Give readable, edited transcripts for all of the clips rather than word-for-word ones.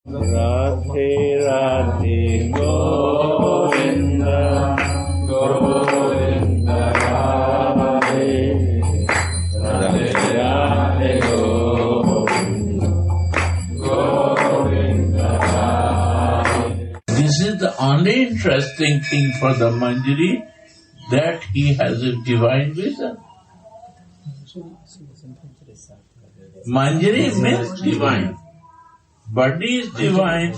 Radhe Radhe Govinda Govinda Radhe Radhe Radhe Govinda Govinda Radhe. This is the only interesting thing for the Manjari, that he has a divine vision. Manjari means divine. Body is divine,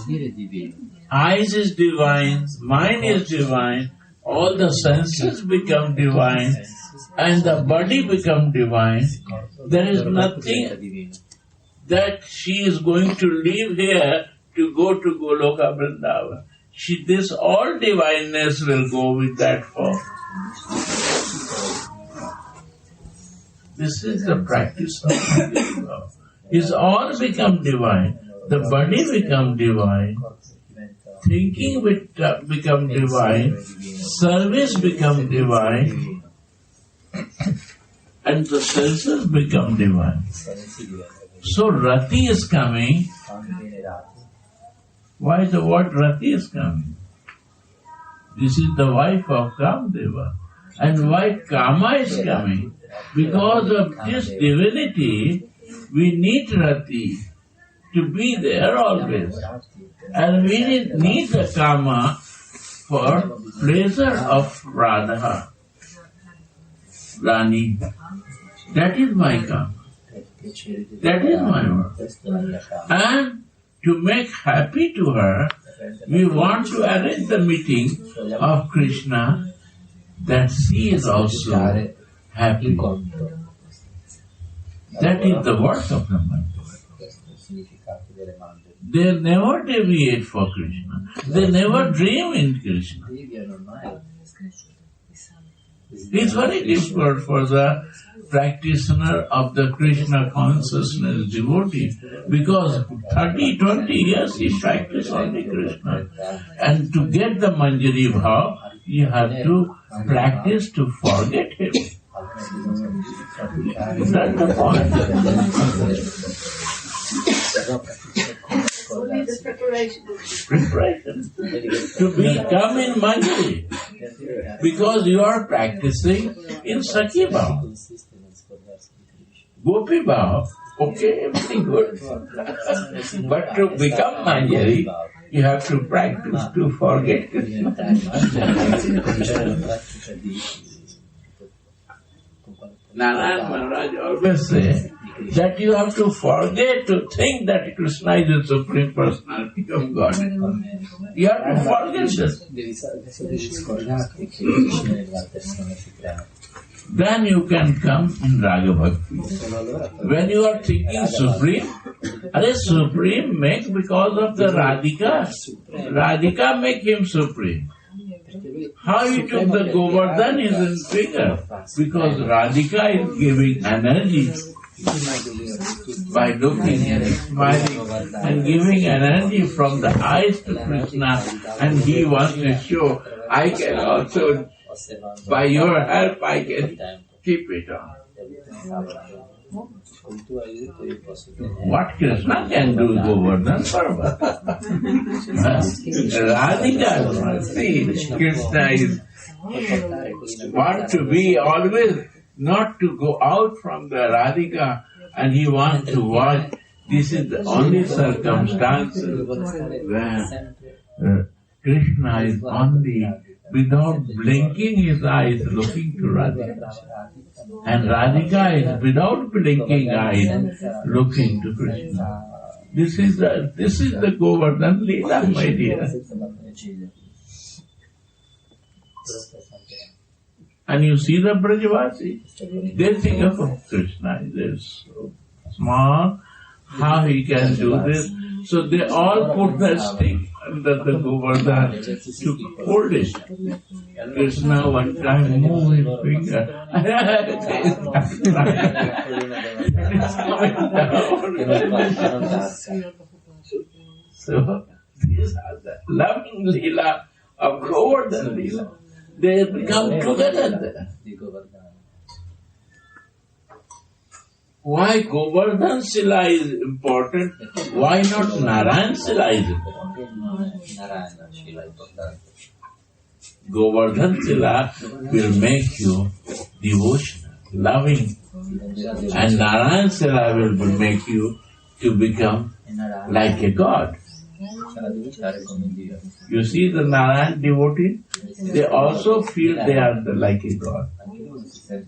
eyes is divine, mind is divine, all the senses become divine, and the body become divine. There is nothing that she is going to leave here to go to Goloka Vrindavan. This all divineness will go with that form. This is the practice of Manjari. It's all become divine. The body become divine, thinking become divine, service become divine, and the senses become divine. So Rati is coming. Why the word Rati is coming? This is the wife of Kamdeva. And why Kama is coming? Because of this divinity, we need Rati to be there always. And we need the Kama for pleasure of Radha, Rani. That is my Kama. That is my work. And to make happy to her, we want to arrange the meeting of Krishna, that she is also happy. That is the work of the Manjari. They never deviate for Krishna. They never dream in Krishna. It's very difficult for the practitioner of the Krishna consciousness devotee, because 30, 20 years he practiced only Krishna. And to get the Manjari Bhav, you have to practice to forget him. That's the point. Only the preparation. To become in Manjari. Because you are practicing in Sakhi Bhav. Gopi Bhav, okay, everything good. But to become Manjari, you have to practice to forget Krishna. Narayan Maharaj always say that you have to forget to think that Krishna is the Supreme Personality of God. You have to forget this. Then you can come in Raga Bhakti. When you are thinking Supreme, Supreme make because of the Radhika. Radhika make him Supreme. How he took the Govardhan is in figure, because Radhika is giving energy by looking and smiling and giving energy from the eyes to Krishna, and he wants to show, I can also, by your help, I can keep it on. What Krishna can do, Govardhan Parvat. Radhika, see, Krishna is want to be always, not to go out from the Radhika, and he wants to watch. This is the only circumstance where Krishna is only, without blinking his eyes, looking to Radhika. And Radhika is without blinking eyes, looking to Krishna. This is the Govardhan Leela, my dear. And you see the Brajavasi, they think of Krishna is so small, how he can do this. So they all put the stick under the Govardhan to hold it. Krishna one time moved his finger. So these are the loving Leela of Govardhan Leela. They become together there. Why Govardhan Sila is important? Why not Narayan Sila is important? Govardhan Sila will make you devotional, loving. And Narayan Sila will make you to become like a god. You see the Narayan devotee, they also feel they are like a god.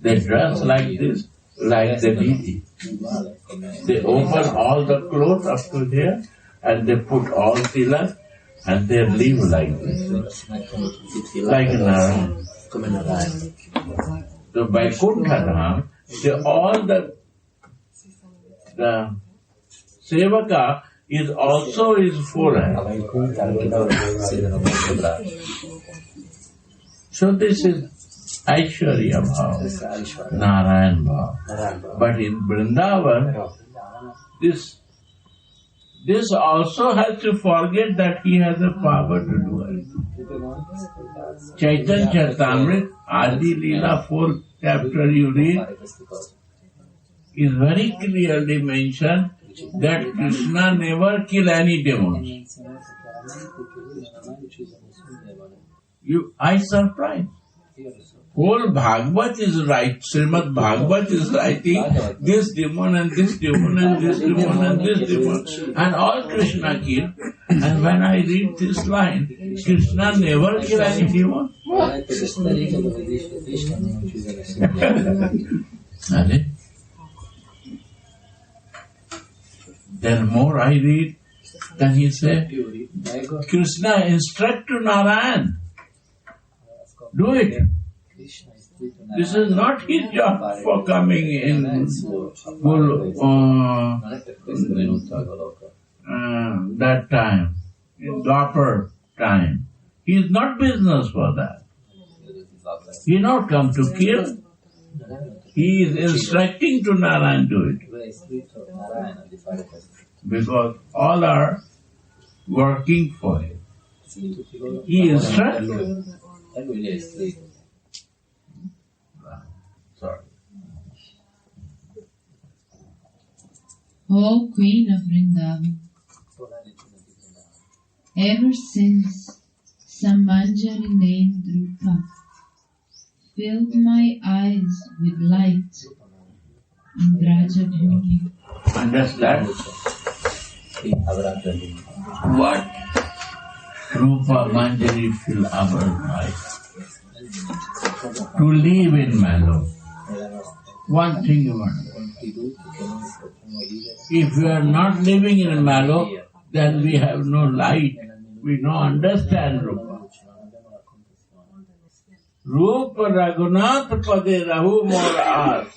They dress like this, like the deity. They open all the clothes up to there and they put all tilak and they live like this, like Narayan. So by Kuntha all the Sevaka is also his forehead. So this is Aishwarya Bhav, Narayan Bhav. But in Vrindavan, this also has to forget that he has the power to do it. Chaitanya Charitamrita, Adi Leela, 4th chapter you read, is very clearly mentioned that Krishna never kill any demons. I surprised. Whole Bhagavad is right. Srimad Bhagavad is writing this demon and this demon and this demon and this demon and all Krishna killed. And when I read this line, Krishna never kill any demon. Then more I read, then he said, Krishna instruct to Narayan, do it. This is not his job for coming in that time, in Dwapar time. He is not business for that. He is not come to kill. He is instructing to Narayan do it. Because all are working for him. He instructs. Sorry. O Queen of Vrindavan, ever since Kusumanjali named Rupa filled my eyes with light in Brajabhumi. Understand? What Rupa Manjari fill our eyes? To live in Malo. One thing you want. If we are not living in Malo, then we have no light. We don't understand Rupa. Rupa Raghunath Pade Rahu Mor As.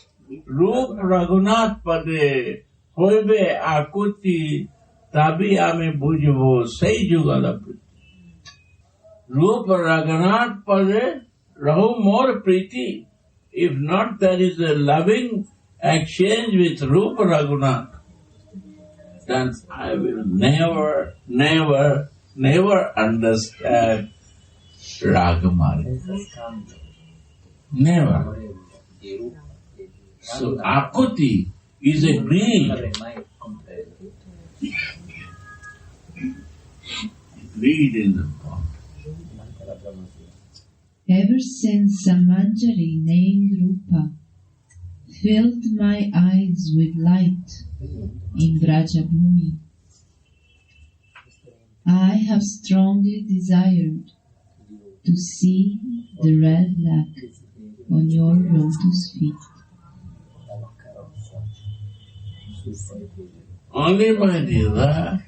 Rupa Raghunath Pade Hoibe Akuti Tabi Ame Bujvo Sei Jugalapri. Rupa Raghunath Pade Rahu Mor Priti. If not, there is a loving exchange with Rupa Raghunath, then I will never understand Ragamali. Never. So Akuti is a greed. Greed in the body. Ever since Kusumanjali named Rupa filled my eyes with light in Brajabhumi, I have strongly desired to see the red lac on your lotus feet. Only my desire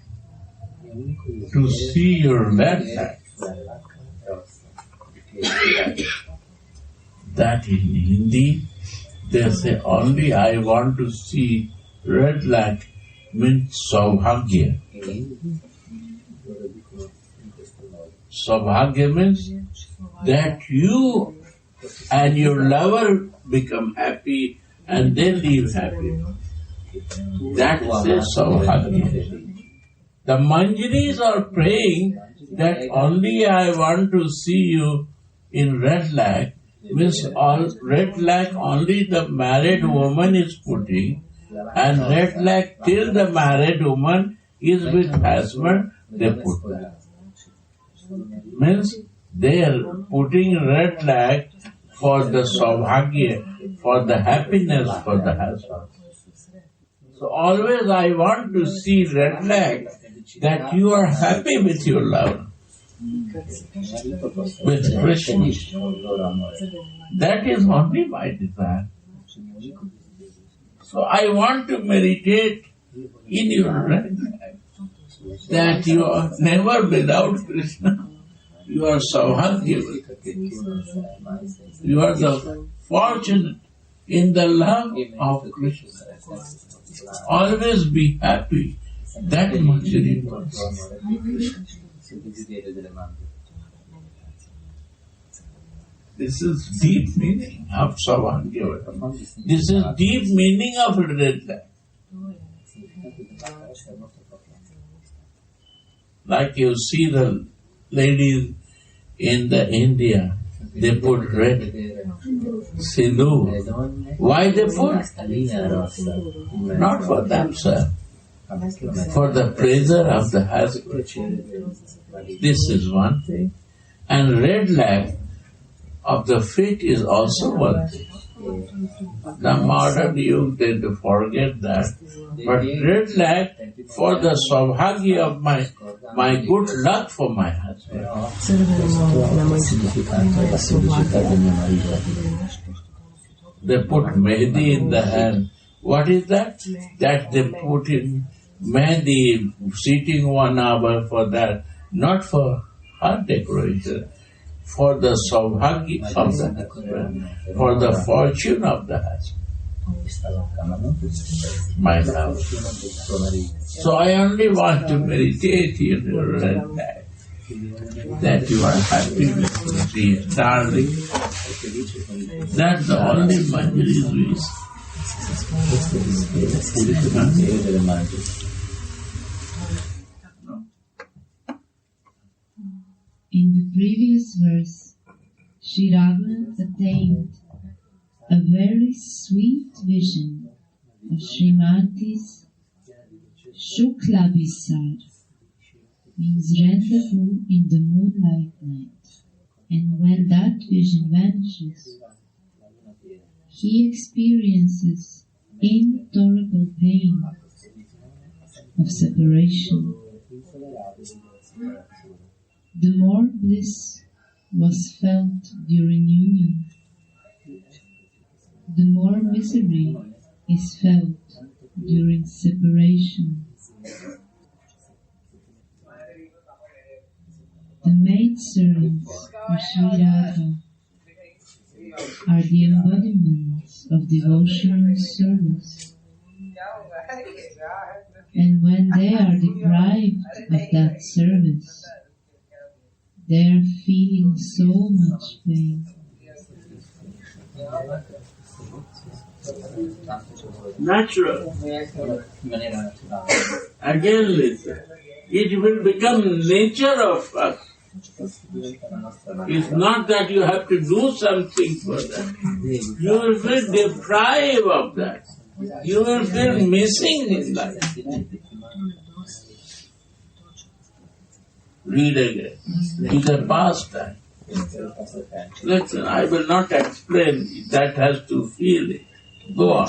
to see your red lac. That in Hindi, they say only I want to see red lac means Saubhagya. Saubhagya means that you and your lover become happy and they live happy. That is Saubhagya. The Manjaris are praying that only I want to see you in red lac, means all red lac only the married woman is putting, And red flag till the married woman is with husband, they put that. Means they are putting red flag for the saubhagya, for the happiness for the husband. So always I want to see red flag that you are happy with your love, with Krishna. That is only my desire. So I want to meditate in your red flag, that you are never without Krishna. You are saubhagyavati. You are the fortunate in the love of Krishna. Always be happy. That much is important. This is deep meaning of saubhagyavati. This is deep meaning of red flag. Like you see the ladies in the India, they put red sindoor. Why they put? Not for themselves, for the pleasure of the husband. This is one thing. And red flag of the feet is also one thing. The modern youth, they forget that. But red flag for the saubhagya of my good luck for my husband. They put mehndi in the hand. What is that? That they put in mehndi, sitting 1 hour for that, not for her decoration, for the saubhagya of the husband, for the fortune of the husband. My love. So I only want to meditate in your red flag, that you are happy with me, darling. That's the only Manjari's wish. In the previous verse, Sri Ravana attained a very sweet vision of Srimati's Shuklabhisar, means rendezvous in the moonlight night. And when that vision vanishes, he experiences intolerable pain of separation. The more bliss was felt during union, the more misery is felt during separation. The maidservants of Sri Radha are the embodiments of devotional service. And when they are deprived of that service, they are feeling so much pain. Natural. Again listen. It will become nature of us. It's not that you have to do something for that. You will feel deprived of that. You will feel missing in life. Read again. It's a pastime. Listen, I will not explain. That has to feel it. Go on.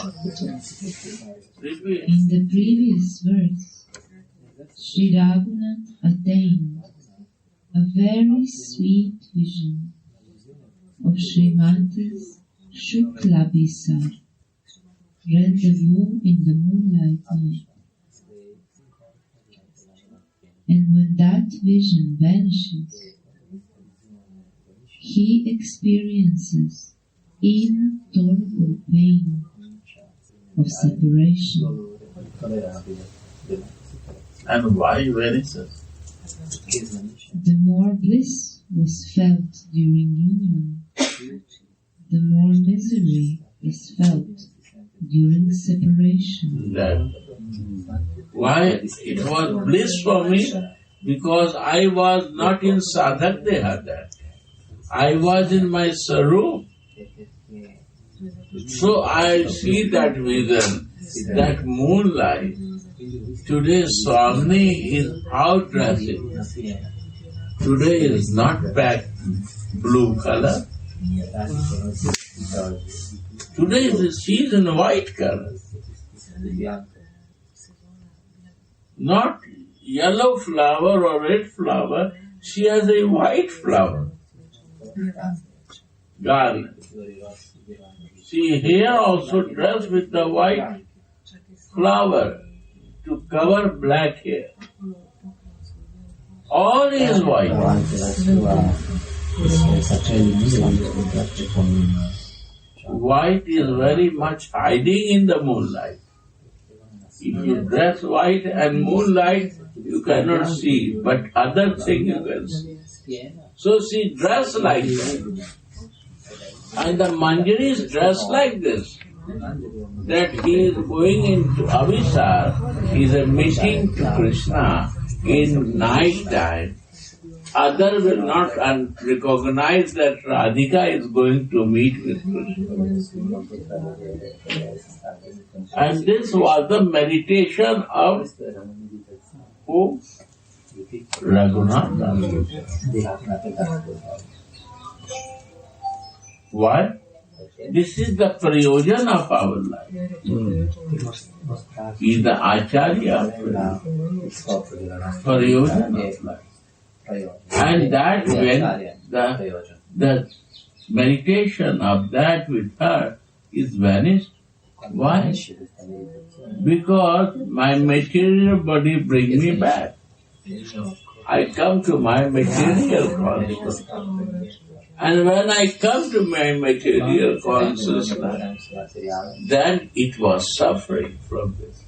Repeat. In the previous verse, Sri Raghunath attained a very sweet vision of Srimati's Shuklabhisar, rendezvous in the moonlight night. And when that vision vanishes, he experiences intolerable pain of separation. And why vanishes? The more bliss was felt during union, the more misery is felt during separation. Why it was bliss for me? Because I was not in sadhak deha that. I was in my sarup. So I see that vision that moonlight. Today Swami is out dressing. Today is not black, blue color. Today she is in white color. Not yellow flower or red flower, she has a white flower. Garland. She here also dressed with the white flower to cover black hair. All is white. White is very much hiding in the moonlight. If you dress white and moonlight, you cannot see, but other things you can see. So she dressed like that. And the Manjari is dressed like this. That he is going into Avisar, he is a meeting to Krishna in night time. Other will not recognize that Radhika is going to meet with Krishna. And this was the meditation of who? Raghunath. Why? This is the prayojan of our life. He is the Acharya of prayojan of life. And that when the meditation of that with her is vanished. Why? Because my material body brings me back. I come to my material consciousness. And when I come to my material consciousness, then it was suffering from this.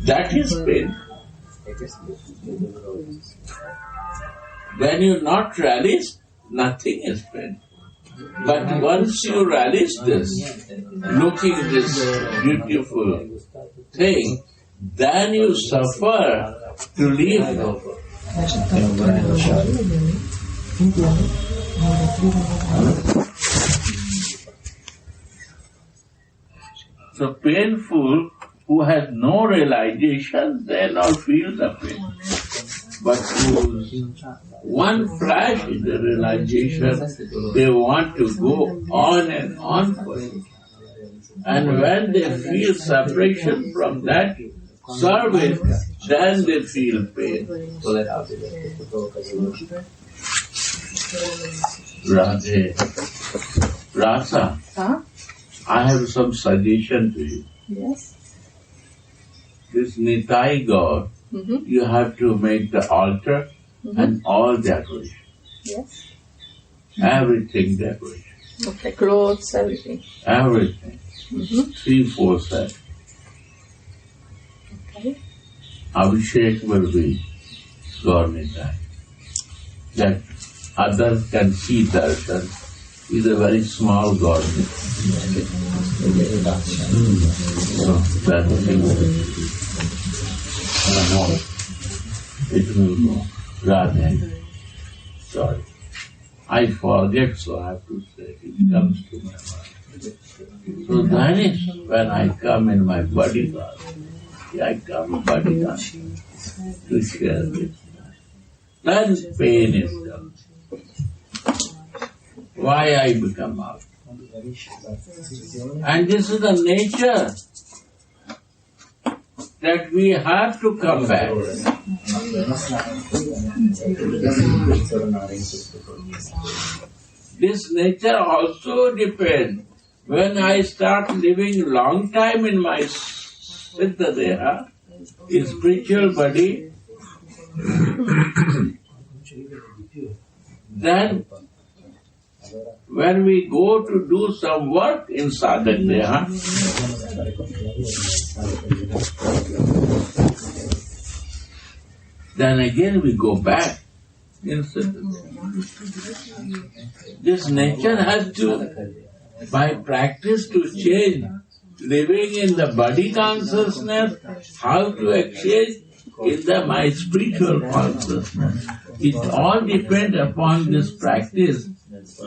That is pain. When you not relish, nothing is pain. But once you relish this, looking this beautiful thing, then you suffer to leave. So painful, who has no realization, they not feel the pain. But whose one flash in the realization, they want to go on and on for it. And when they feel separation from that service, then they feel pain. Radhe, Rasa, I have some suggestion to you. Yes. This Nitai God, you have to make the altar and all decoration. Yes. Everything decoration. Okay, clothes, everything. Everything. 3-4 sets. Okay. Abhishek will be God Nitai. That others can see darshan. Is a very small God. So that thing it will go. Radhe. Sorry. I forget, so I have to say it comes to my mind. So that is when I come in my bodyguard. I come bodyguard to share with. Then pain is done. Why I become out? And this is the nature that we have to come back. This nature also depends. When I start living long time in my Siddha Deha, in spiritual body, then when we go to do some work in Sadhak Deha, then again we go back in Siddha Deha. This nature has to, by practice, to change. Living in the body consciousness, how to exchange in my spiritual consciousness. It all depends upon this practice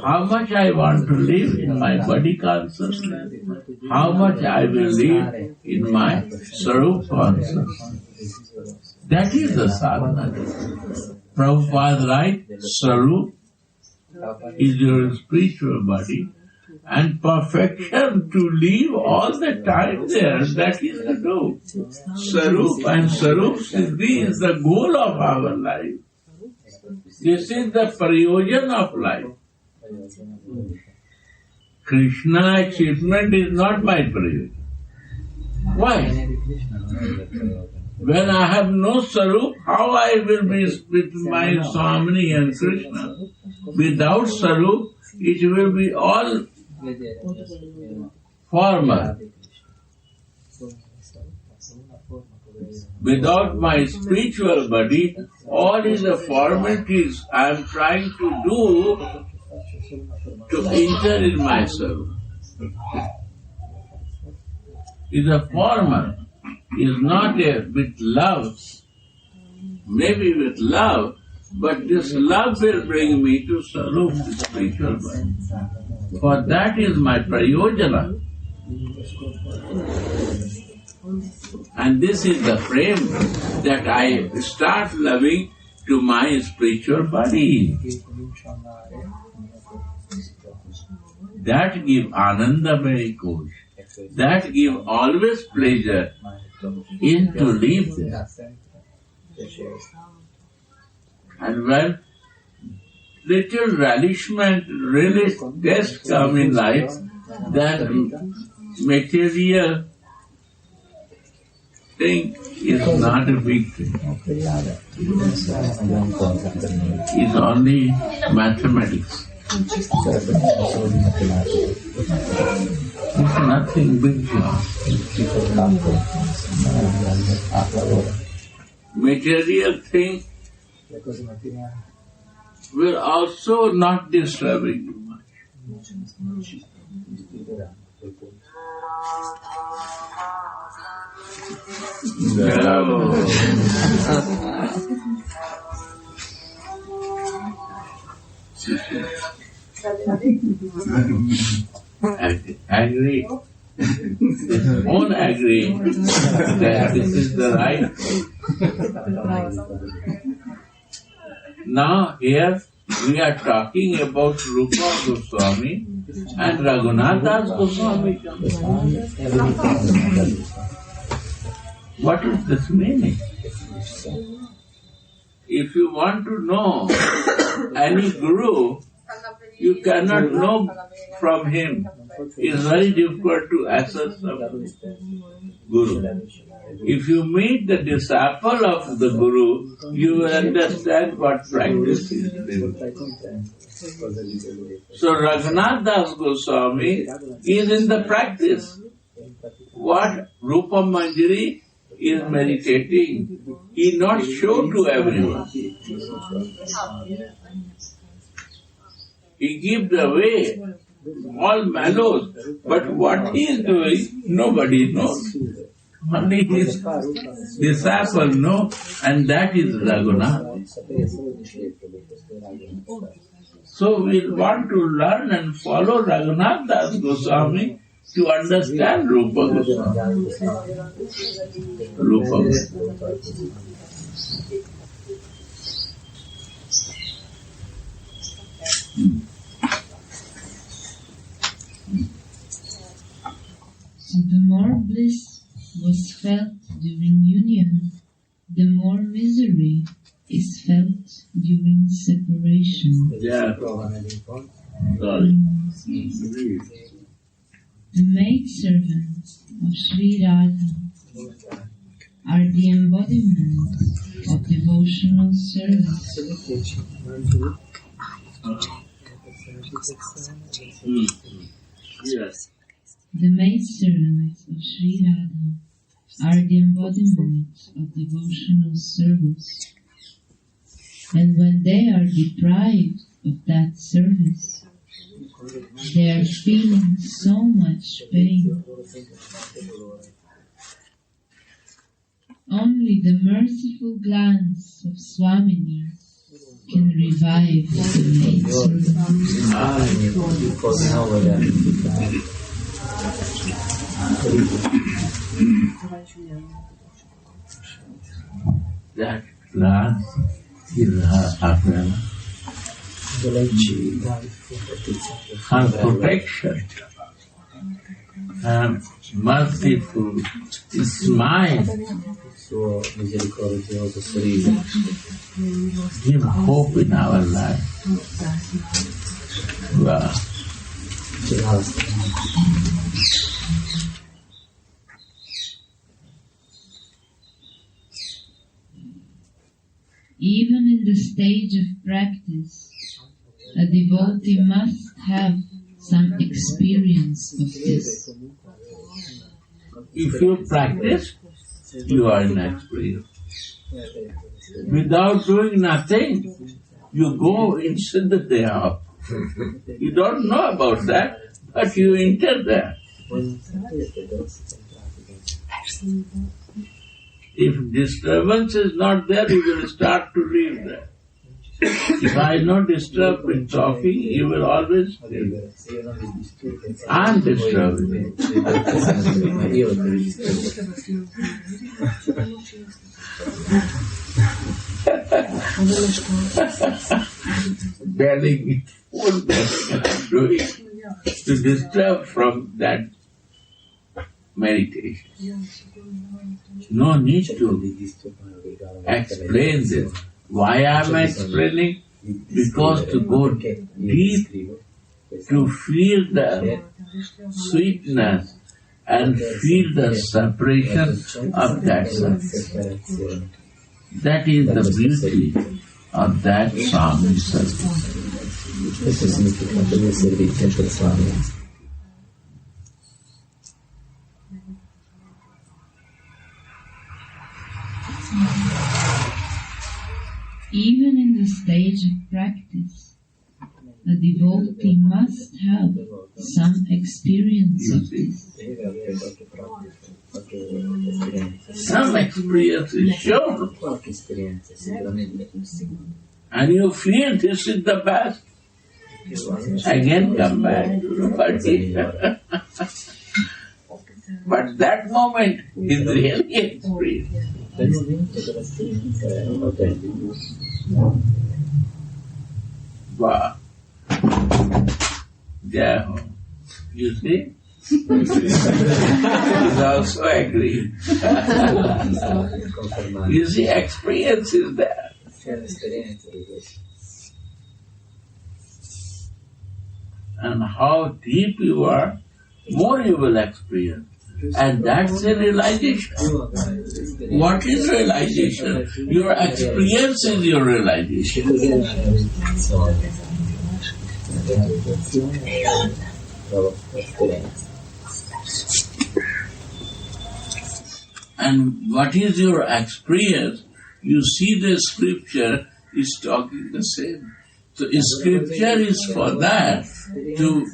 how much I want to live in my body consciousness, how much I will live in my Sarup consciousness. That is the sadhana. Prabhupada writes, Sarup is your spiritual body, and perfection to live all the time there, that is the goal. Sarup and Sarup Siddhi is the goal of our life. This is the prayojan of life. Krishna achievement is not my prayojan. Why? When I have no Sarup, how I will be with my Swami and Krishna? Without Sarup, it will be all formal. Without my spiritual body, all is the formalities I am trying to do to enter in myself. Is a formal, is not a with love, maybe with love, but this love will bring me to Sarup, the spiritual body. For that is my prayojana. And this is the frame that I start loving to my spiritual body. That give Anandamaya Kosh. That give always pleasure in to live there. And when little relishment, really test come in life, then material thing is not a big thing. It's only mathematics. It's nothing big. Material thing will also not disturbing you much. Agree. Won't agree that this is the right. Now here we are talking about Rupa Goswami and Raghunath Das Goswami. What is this meaning? If you want to know any guru, you cannot know from him. It's very difficult to assess a guru. If you meet the disciple of the guru, you will understand what practice is. So Raghunath Das Goswami is in the practice. What Rupa Manjari is meditating, he not show to everyone. He gives away all mellows, but what he is doing, nobody knows. Only his disciple know, and that is Raghunath. So we want to learn and follow Raghunath Das Goswami to understand Rupa Goswami. Rupa Goswami. So the more bliss was felt during union, the more misery is felt during separation. Yeah. Sorry. The maidservants of Sri Radha are the embodiment of devotional service. Yes. The maidservants of Sri Radha are the embodiment of devotional service. And when they are deprived of that service, they are feeling so much pain. Only the merciful glance of Swamini can revive the maid That glass is her umbrella, her protection, her merciful smile, give hope in our life. Wow. Even in the stage of practice, a devotee must have some experience of this. If you practice, you are in experience. Without doing nothing, you go instantly up. You don't know about that, but you enter there. If disturbance is not there, you will start to live there. If I not disturb in talking, you will always live. I am disturbing. Belling, full belling I'm doing to disturb from that meditation. No need to explain this. Why I am explaining? Because to go deep, to feel the sweetness and feel the separation of that substance. That is the beauty of that song itself. Even in the stage of practice, a devotee must have some experience of this. Some experience is sure. And you feel this is the best. Again come back to the party. But that moment is really experience. Wow. Yeah. You see? He's also agreed. You see, experience is there. And how deep you are, more you will experience. And that's a realization. What is realization? Your experience is your realization. And what is your experience? You see the scripture is talking the same. So scripture is for that. To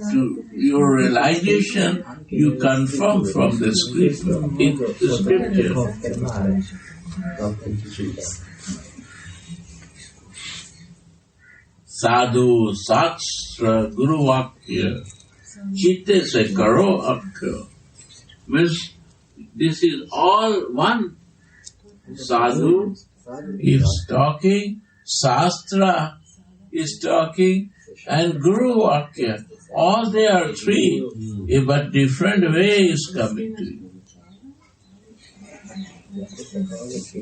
your realization, you confirm from the scripture. Sadhu, Sastra, Guru Vakya, Chitte se karo akya. Means this is all one. Sadhu is talking, Shastra is talking, and Guru Vakya. All they are three, but different way is coming to you.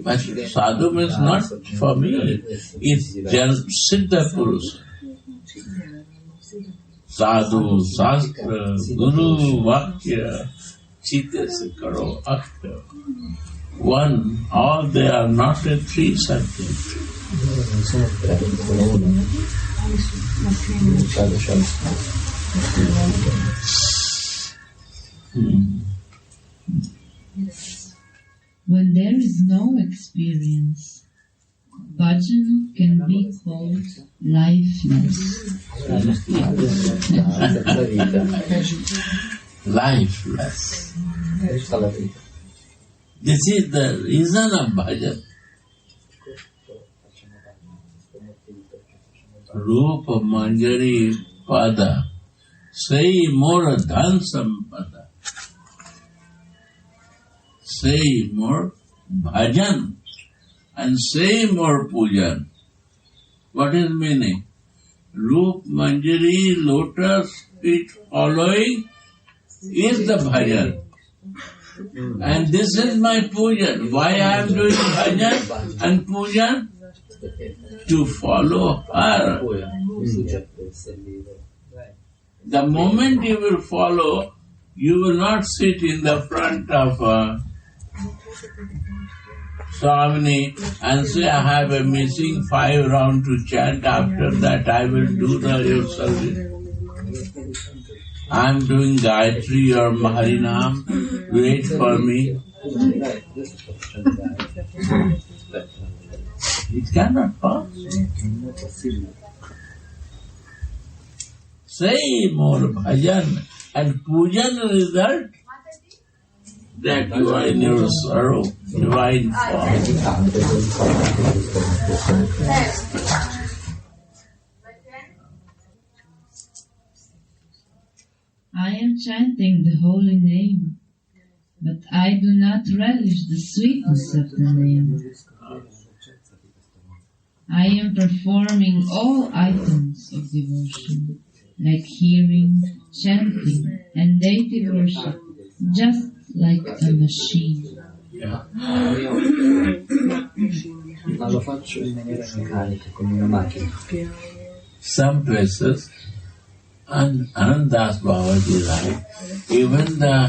But sadhu means not for me, it's Siddha Purusa. Sadhu, Shastra, Guru, Vakya, Chitta Karo, Akta. One, all they are not a three subjects. When there is no experience, bhajan can be called lifeless. Lifeless. This is the reason of bhajan. Rupa Manjari Pada, say more dhan sampada, say more bhajan, and say more pujan. What is meaning? Rup Manjari, lotus feet following is the bhajan. And this is my pujan. Why I am doing bhajan and pujan? To follow her. The moment you will follow, you will not sit in the front of Swamini and say, I have a missing 5 round to chant. After that I will do your service. I am doing Gayatri or Maharinam. Wait for me. It cannot pass. Say more bhajan and pujan result that you are in your sorrow, divine form. I am chanting the holy name, but I do not relish the sweetness of the name. I am performing all items of devotion, like hearing, chanting, and deity worship, just like a machine. Ma lo faccio in maniera meccanica, come una macchina. Some places, and Anandas Babaji like, even the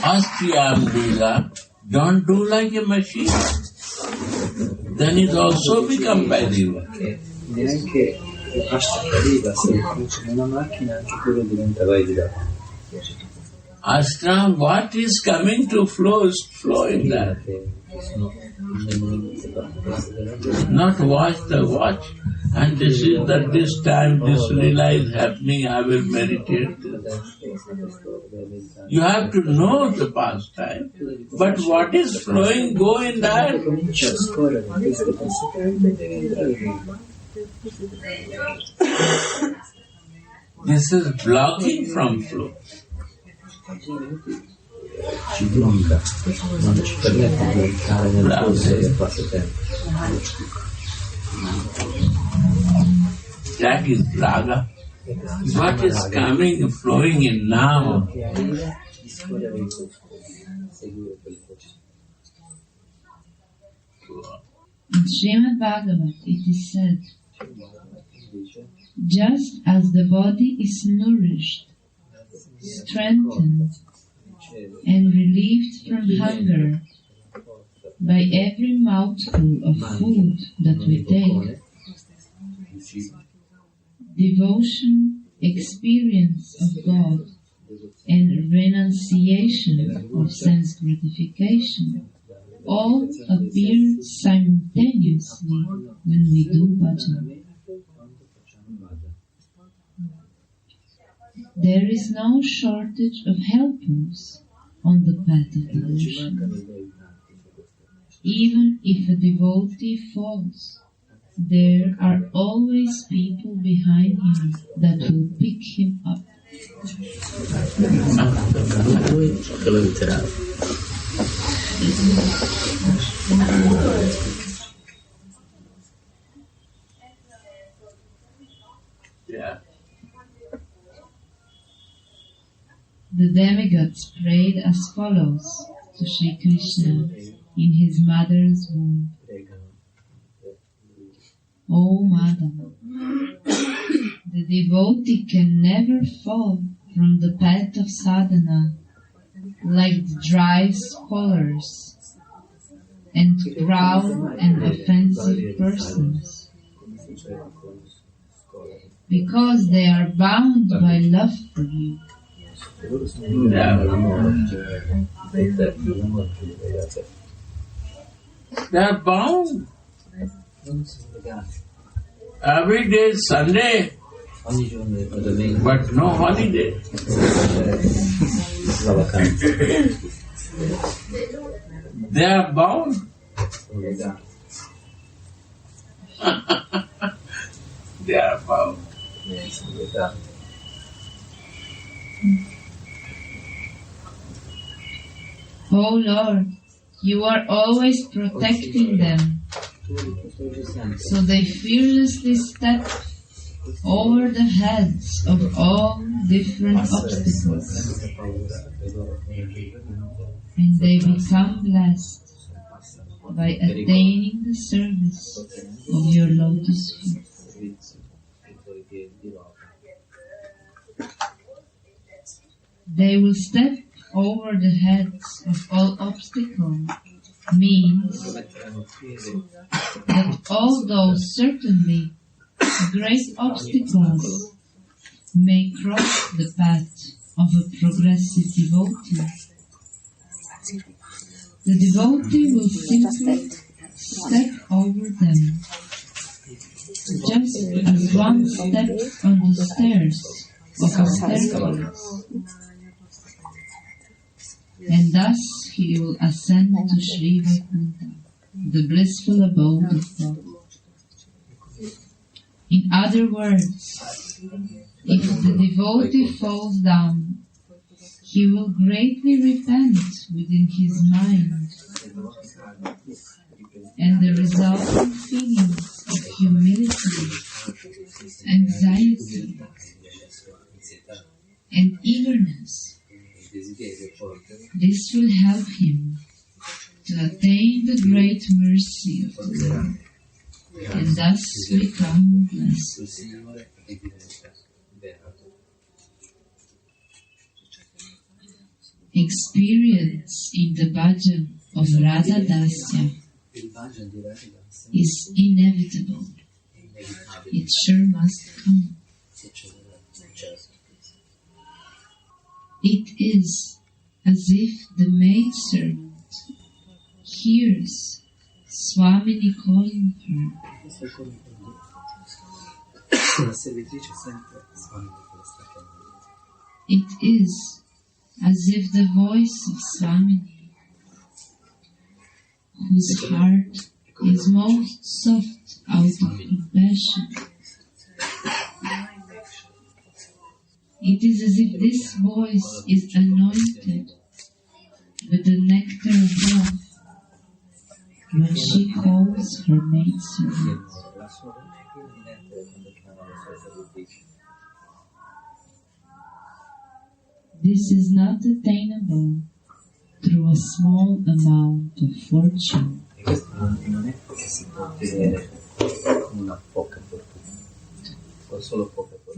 Astiyam Lila don't do like a machine. Then it also become Padiva. Neanche Ashtakariva, se faccio in una macchina, anche quello diventa Vaidya. Ashram, what is coming to flow is flowing there. Not watch the watch. And this is that this time, this lila is happening, I will meditate. You have to know the past time. But what is flowing, go in that. This is blocking from flow. Ci blocca, non ci permette di entrare nel corso del passatempo. That is raga. What is coming, flowing in now? In Srimad Bhagavat it is said, just as the body is nourished, strengthened, and relieved from hunger by every mouthful of food that we take, devotion, experience of God, and renunciation of sense gratification all appear simultaneously when we do bhajan. There is no shortage of helpers on the path of devotion. Even if a devotee falls, there are always people behind him that will pick him up. Yeah. The demigods prayed as follows to Sri Krishna in his mother's womb. O Madhava, the devotee can never fall from the path of sadhana like the dry scholars and proud and offensive persons, because they are bound by love for you. They are bound. Every day is Sunday, but no holiday. They are bound. They are power. Oh Lord, you are always protecting them, so they fearlessly step over the heads of all different obstacles, and they become blessed by attaining the service of your lotus feet. They will step over the heads of all obstacles means that although certainly great obstacles may cross the path of a progressive devotee, the devotee will simply step over them, just as one steps on the stairs of a staircase, and thus he will ascend to Sri Vaikuntha, the blissful abode of God. In other words, if the devotee falls down, he will greatly repent within his mind, and the resulting feelings of humility, anxiety, and eagerness, this will help him to attain the great mercy of the Lord, and thus become blessed. Experience in the bhajan of Radha Dasya is inevitable. It sure must come. It is as if the maidservant hears Swamini calling her. It is as if the voice of Swamini, whose heart is most soft out of compassion, it is as if this voice is anointed with the nectar of love when she calls her maidservant. This is not attainable through a small amount of fortune.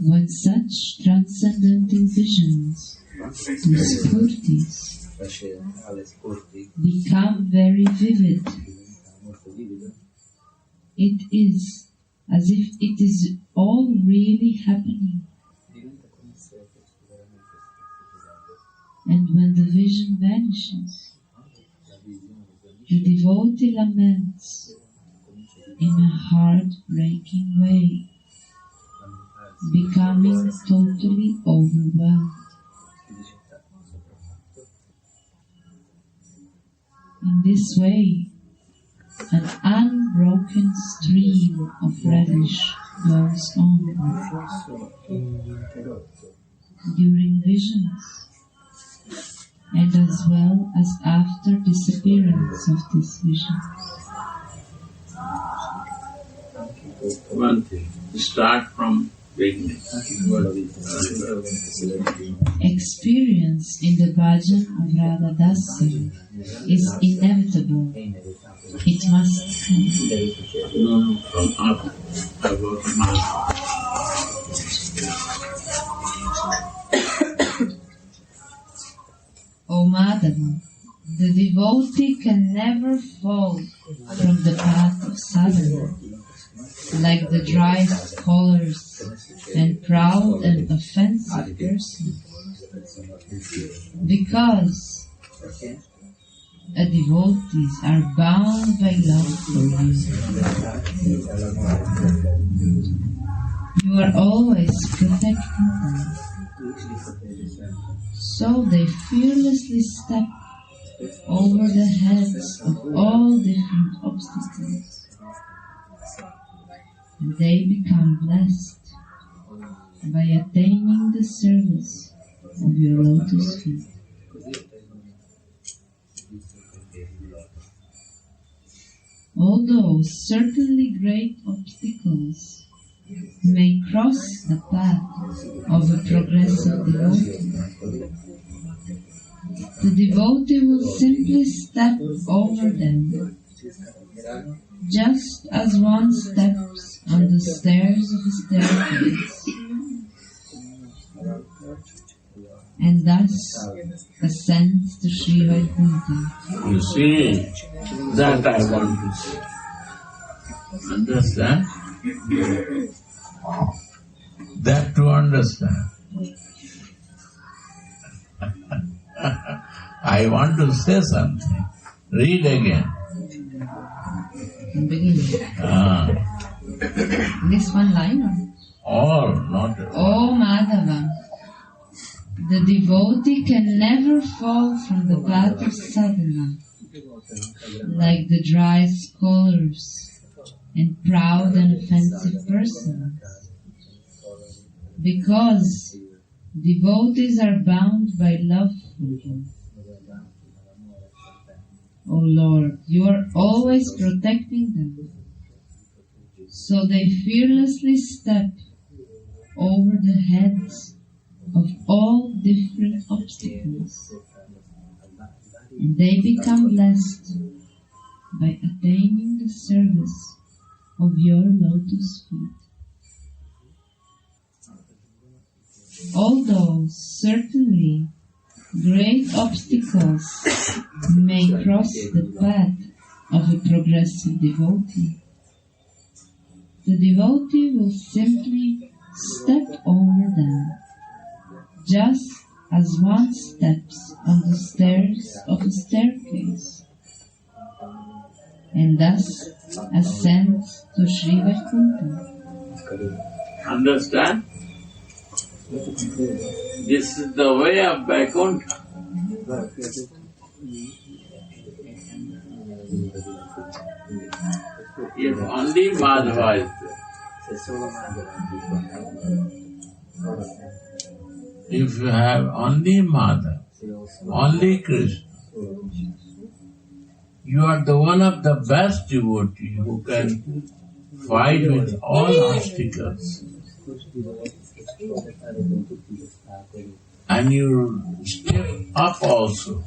When such transcendental visions, spurtis, become very vivid, it is as if it is all really happening. And when the vision vanishes, the devotee laments in a heart-breaking way, becoming totally overwhelmed. In this way, an unbroken stream of relish goes on during visions, and as well as after disappearance of this vision. One thing, start from beginning. Experience in the bhajan of Radha Dasya is inevitable. It must come. No, from up, about mind. O Madhava, the devotee can never fall from the path of sadhana, like the dry scholars and proud and offensive person, because devotees are bound by love for you. You are always protecting them, so they fearlessly step over the heads of all different obstacles, and they become blessed by attaining the service of your lotus feet. Although certainly great obstacles may cross the path of a progressive devotee, the devotee will simply step over them, just as one steps on the stairs of a staircase, and thus ascends to Sri Vaikuntha. You see, that I want to say. Understand? That to understand. I want to say something. Read again. Beginning. This one line or? All, not all. Oh Madhava, the devotee can never fall from the path of sadhana, like the dry scholars and proud and offensive persons, because devotees are bound by love for him. O Lord, you are always protecting them, so they fearlessly step over the heads of all different obstacles, and they become blessed by attaining the service of your lotus feet. Although certainly great obstacles may cross the path of a progressive devotee, the devotee will simply step over them, just as one steps on the stairs of a staircase, and thus ascends to Sri Vaikuntha. Understand? This is the way of Vaikuntha. If only Madhava is there. If you have only Madhava, only Krishna, you are the one of the best devotees who can fight with all obstacles. And you step up also,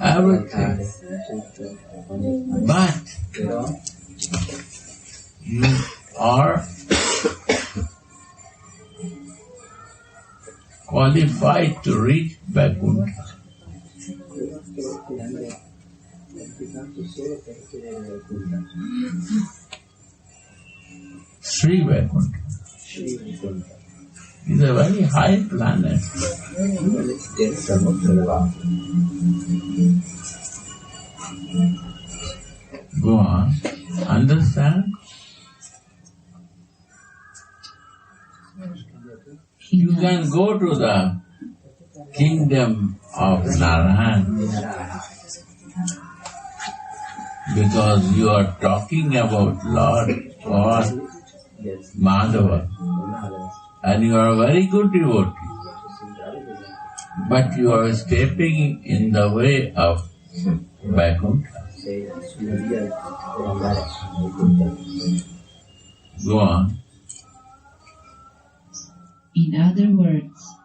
everything. But you are qualified to reach Vaikuntha. Sri Vaikuntha is a very high planet. Go on. Understand? You can go to the kingdom of Narayan because you are talking about Lord God Madhava and you are a very good devotee, but you are stepping in the way of Vaikuntha. Go on. In other words,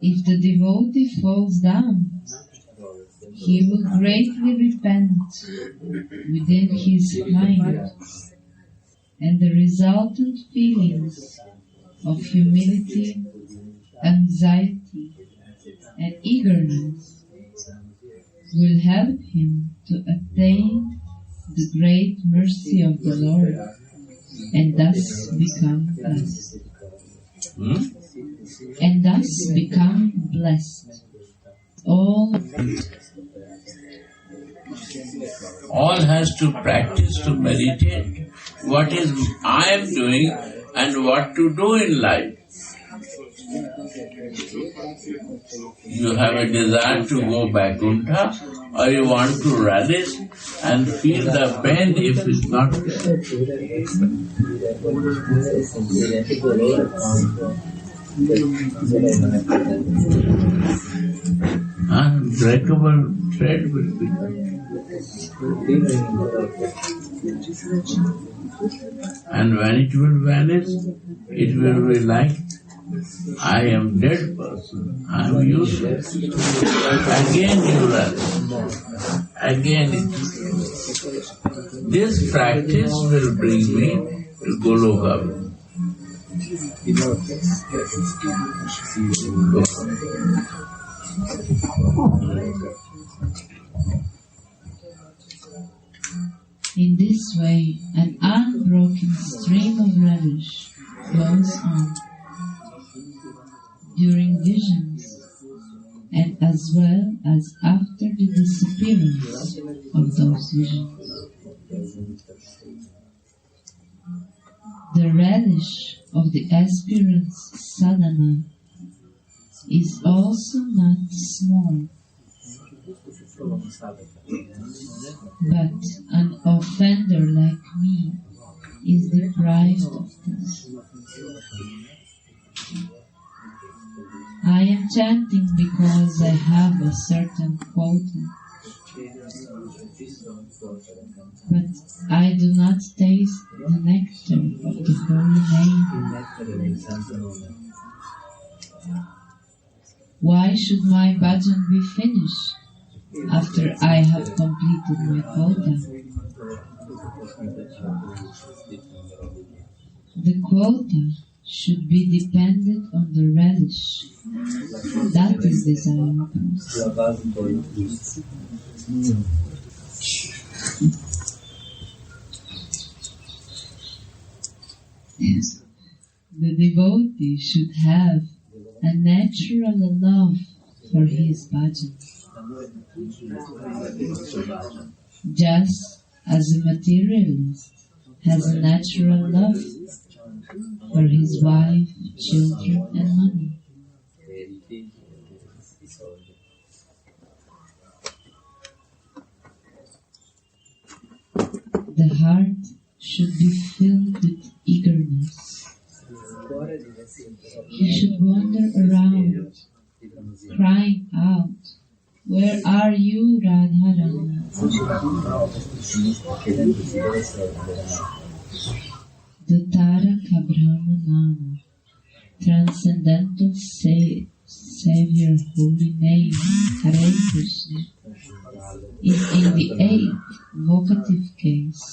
if the devotee falls down, he will greatly repent within his mind, and the resultant feelings of humility, anxiety, and eagerness will help him to attain the great mercy of the Lord and thus become blessed. And thus become blessed. All has to practice to meditate. What is I am doing and what to do in life. You have a desire to go Vaikuntha, or you want to relish and feel the pain if it's not there. Unbreakable thread will be there. And when it will vanish, it will be like, I am dead person, I am useless. Again you run. Again it will. This practice will bring me to Goloka. In this way, an unbroken stream of relish flows on during visions and as well as after the disappearance of those visions. The relish of the aspirant's sadhana is also not small, but an offender like me is deprived of this. I am chanting because I have a certain quota, but I do not taste the nectar of the holy name. Why should my bhajan be finished after I have completed my quota? The quota should be dependent on the relish that is desirable. The devotee should have a natural love for his bhajan, just as a materialist has a natural love for his wife, children, and money. The heart should be filled with eagerness. He should wander around, crying out, "Where are you, Radharani?" The Taraka Brahma Nama, transcendental Savior, holy name, Hare Krishna, is in the 8th vocative case.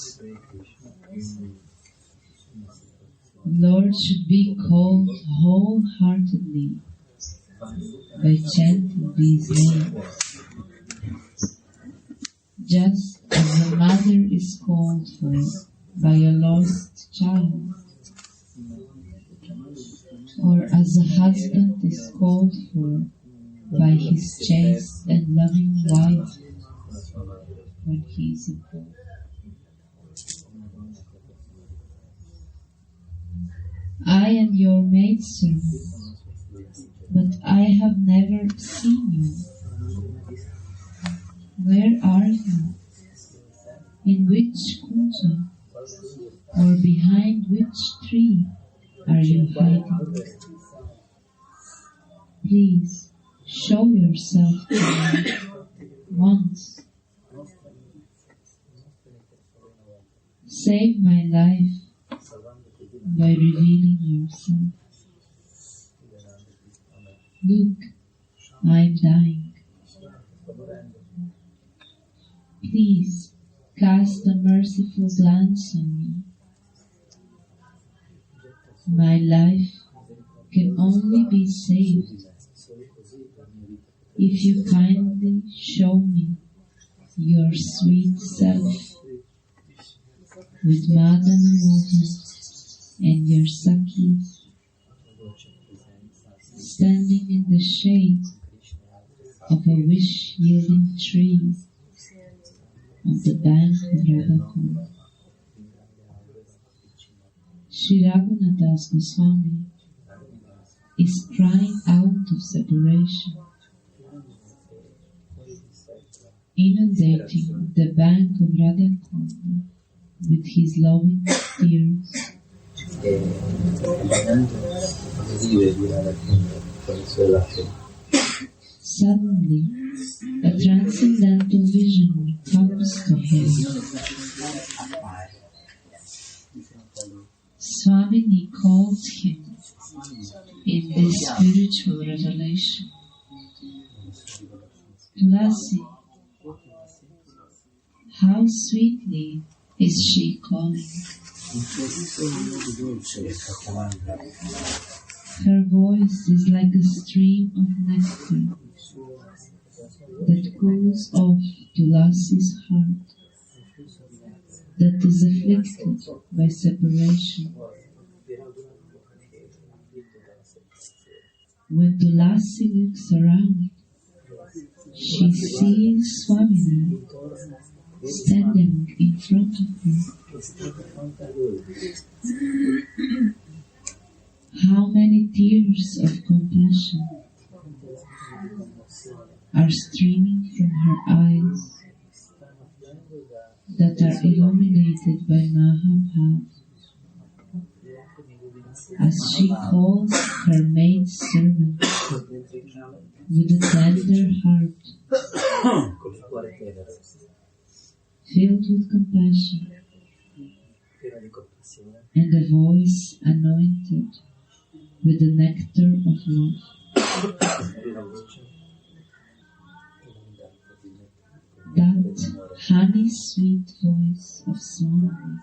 Lord should be called wholeheartedly by chanting these names, just as a mother is called for by a lost child, or as a husband is called for by his chaste and loving wife when he is abroad. I am your maidservant, but I have never seen you. Where are you? In which kunja? Or behind which tree are you hiding? Please, show yourself to me once. Save my life by revealing yourself. Look, I'm dying. Please, cast a merciful glance on me. My life can only be saved if you kindly show me your sweet self with Madana Mohan and your Sakhis standing in the shade of a wish-yielding tree on the bank of Radhakund. Shri Raghunath Das Goswami is crying out of separation, inundating the bank of Radhakonda with his loving tears. Suddenly, a transcendental vision comes to him. Swamini calls him in this spiritual revelation. Tulasi, how sweetly is she calling. Her voice is like a stream of nectar that cools off Tulasi's heart, that is afflicted by separation. When Tulasi looks around, she sees Swamina standing in front of her. How many tears of compassion are streaming from her eyes that are illuminated by Mahabhav as she calls her maid servant with a tender heart filled with compassion and a voice anointed with the nectar of love. That honey-sweet voice of Swami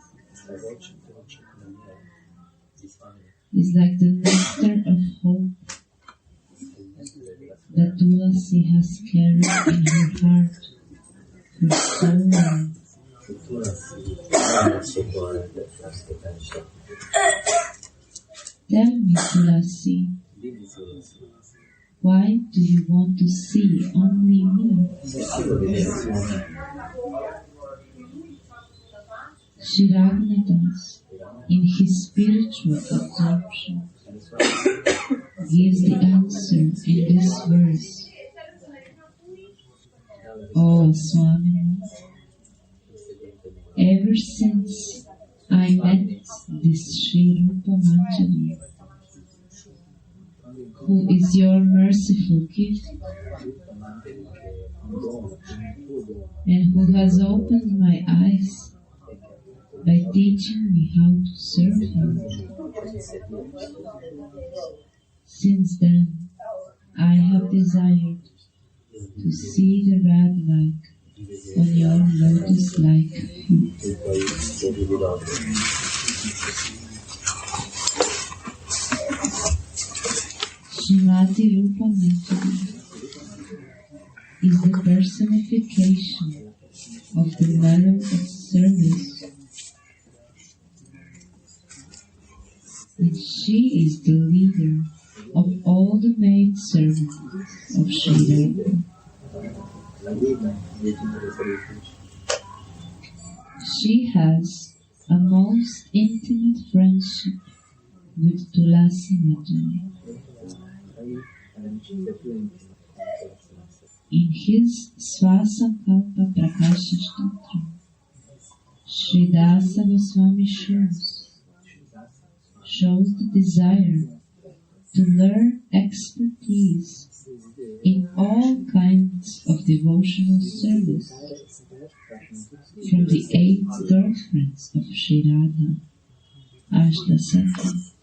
is like the nectar of hope that Tulasi has carried in her heart for so long. Tell me, Tulasi, why do you want to see only me? Shri Raghunadas, in his spiritual absorption, gives the answer in this verse. Oh, Swami, ever since I met this Sri Kusumanjali, who is your merciful gift and who has opened my eyes by teaching me how to serve him. Since then, I have desired to see the rag-like on your lotus-like feet. Srimati Rupa Manjari is the personification of the mellow of service, and she is the leader of all the maid servants of Sri Radha. She has a most intimate friendship with Tulasi Manjari. In his Svasankalpa Prakasha Stotra, Sri Dasa Goswami shows the desire to learn expertise in all kinds of devotional service from the 8 girlfriends of Sri Radha, Ashdasati.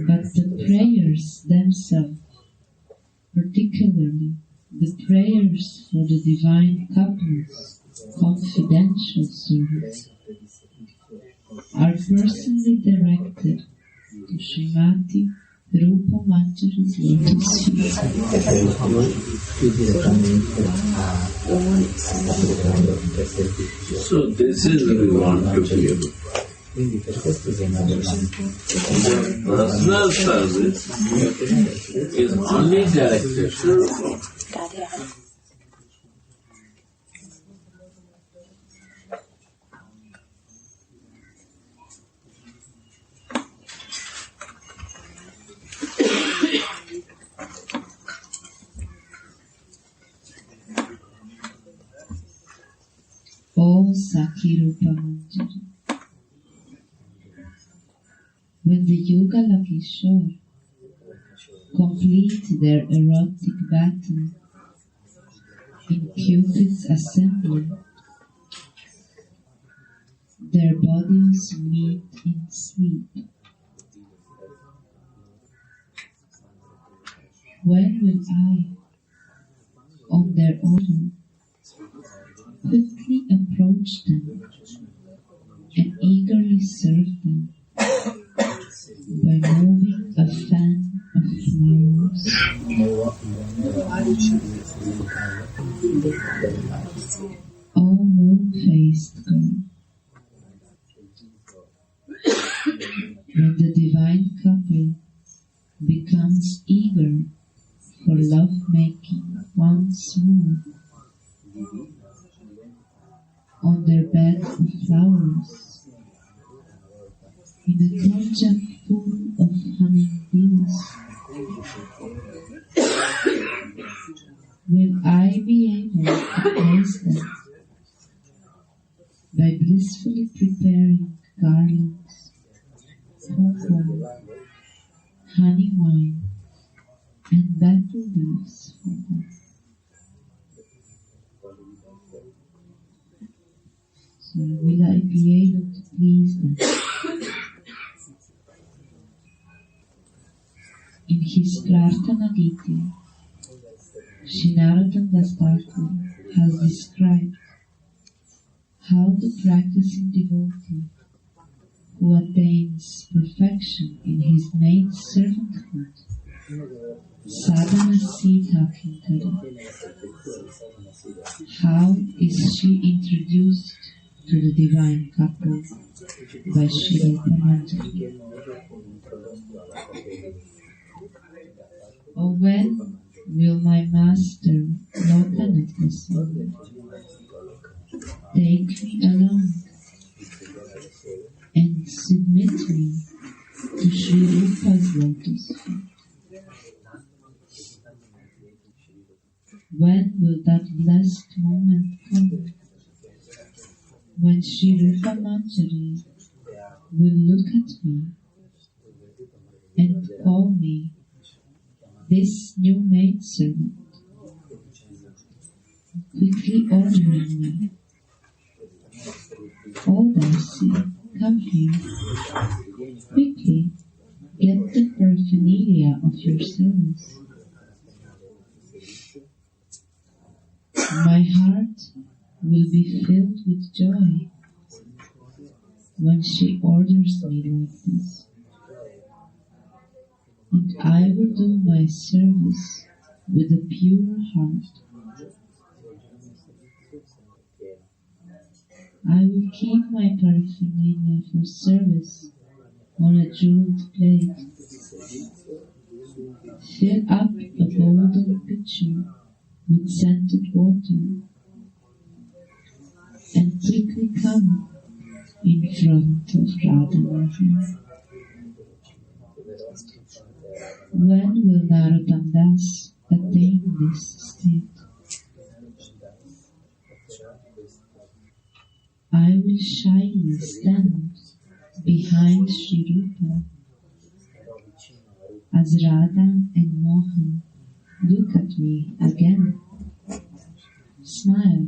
But the prayers themselves, particularly the prayers for the divine couples, confidential service, are personally directed to Srimati Rupa Manjari's lotus feet. So this is what we want to be able. Personal service is only directed to Rupa. Kusumanjali. When the Yugala Kishore complete their erotic battle in Cupid's assembly, their bodies meet in sleep. When will I, on their order, quickly approach them and eagerly serve them by moving a fan of flowers? O moon-faced girl, when the divine couple becomes eager for love-making once more, on their bed of flowers, in a conjure full of humming bees, will I be able to place them by blissfully preparing garlands, cocoa, honey wine, and betel leaves for them. So will I be able to please them? In his Prarthana Gita, Shri Narottam Das Thakur has described how the practicing devotee who attains perfection in his maid servanthood, sadhana siddha kintara, how is she introduced to the divine couple by Sri Kusumanjali? Oh, when will my master Lokanath Swami take me along and submit me to Sri Rupa's lotus feet? When will that blessed moment come when Sri Rupa Manjari will look at me and call me this new maidservant, quickly ordering me, "Oh Darcy, come here, quickly get the paraphernalia of your service." My heart will be filled with joy when she orders me like this, and I will do my service with a pure heart. I will keep my paraphernalia for service on a jeweled plate, fill up a golden pitcher with scented water, and quickly come in front of Radha Mahan. When will Narottam Das attain this state? I will shyly stand behind Sri Rupa as Radha and Mohan look at me again, smile,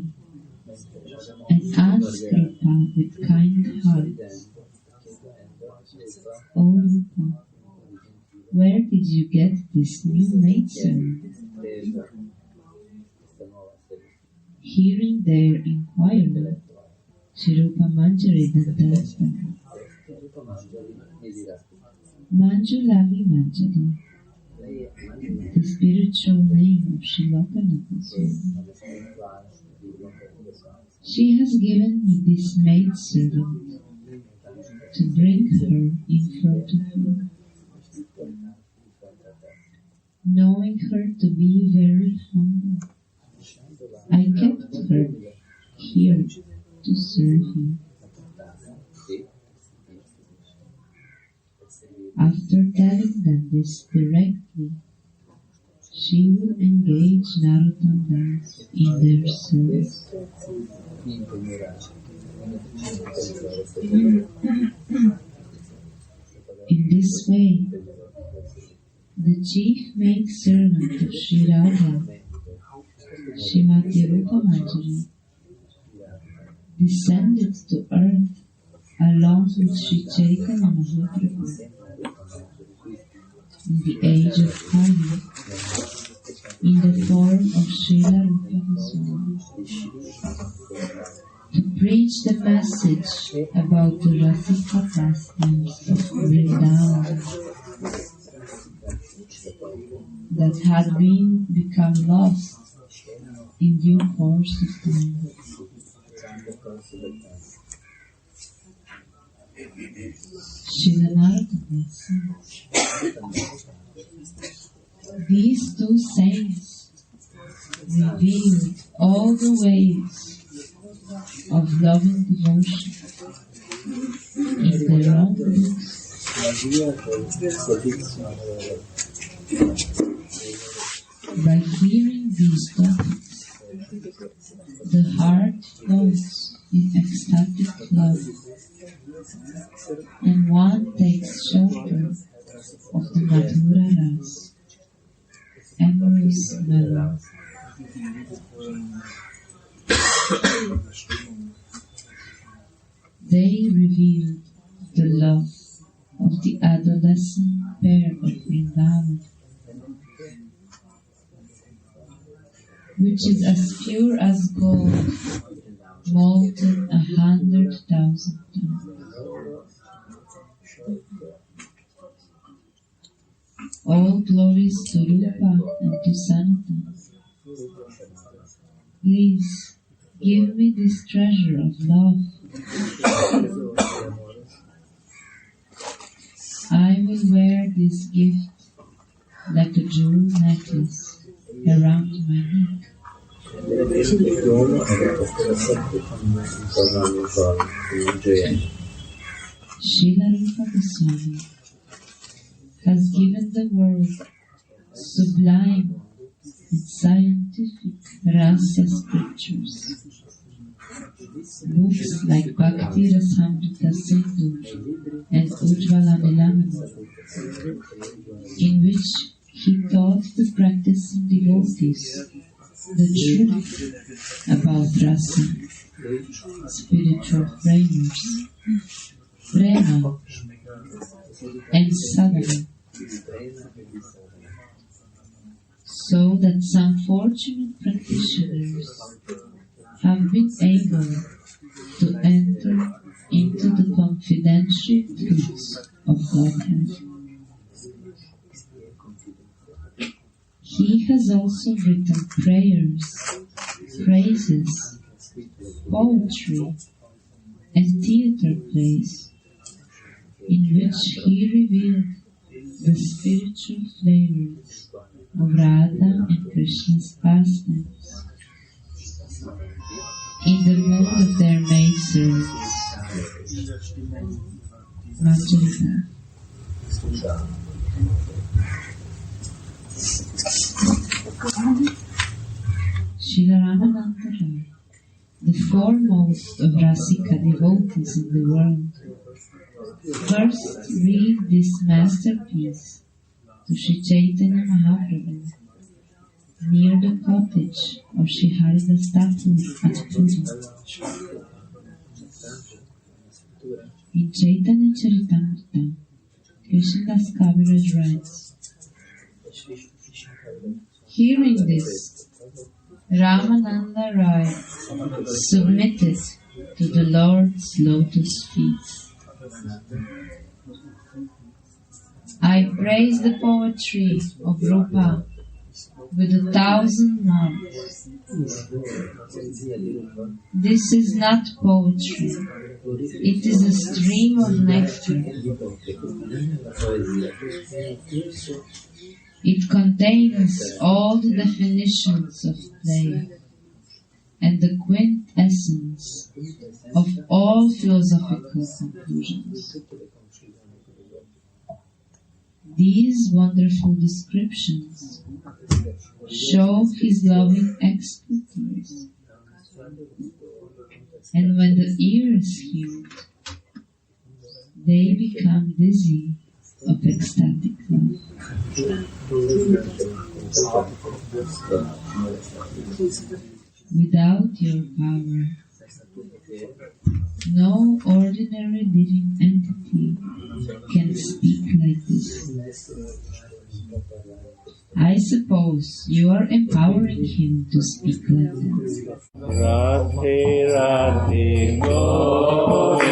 and ask Rupa with kind hearts, "Oh Rupa, where did you get this new maidservant?" Hearing their inquiry, Sri Rupa Manjari then tells them, "Manjulavi Manjari, the spiritual name of Sri Lokanath Swami. She has given me this maidservant to bring her in front of you. Knowing her to be very humble, I kept her here to serve you." After telling them this directly, she will engage Narottam Das in their service. In this way, the chief maidservant of Sri Radha, Srimati Kusumanjali, descended to earth along with Sri Chaitanya Mahaprabhu in the age of Kali, in the form of Srila Rupa Goswami, to preach the message about the Rasika pastimes of Vrindavan that had become lost in due course of time. Srila Narada blessings. These two saints revealed all the ways of loving devotion in their own books. By hearing these topics, the heart flows in ecstatic love, and one takes shelter of the Madhura Ras, amorous mellow. They revealed the love of the adolescent pair of Vrindavan, which is as pure as gold, molten 100,000 times. All glories to Rupa and to Sanatana. Please give me this treasure of love. I will wear this gift like a jewel necklace around my neck. Srila Rupa Goswami has given the world sublime and scientific rasa scriptures. Books like Bhakti Rasamrita Sindhu and Ujjvala Nilamani, in which he taught the practicing devotees the truth about rasa, spiritual frameworks, prema, and sadhana, so that some fortunate practitioners have been able to enter into the confidential truths of Godhead. He has also written prayers, praises, poetry, and theatre plays, in which he revealed the spiritual flavors of Radha and Krishna's pastimes in the mood of their maidservants. Manjalika. Srila Ramananda Rai, the foremost of Rasika devotees in the world, first read this masterpiece to Sri Chaitanya Mahaprabhu near the cottage of Sri Haridas Thakur at Puri. In Chaitanya Charitamrita, Krishnadas Kaviraj writes, hearing this, Ramananda Rai submitted to the Lord's lotus feet. I praise the poetry of Rupa with 1,000 mouths. This is not poetry. It is a stream of nectar. It contains all the definitions of play and the quintessence of all philosophical conclusions. These wonderful descriptions show his loving expertise And when the ears hear it, they become dizzy of ecstatic love. Without your power, no ordinary living entity can speak like this. I suppose you are empowering him to speak like that. Radhe Radhe Govinda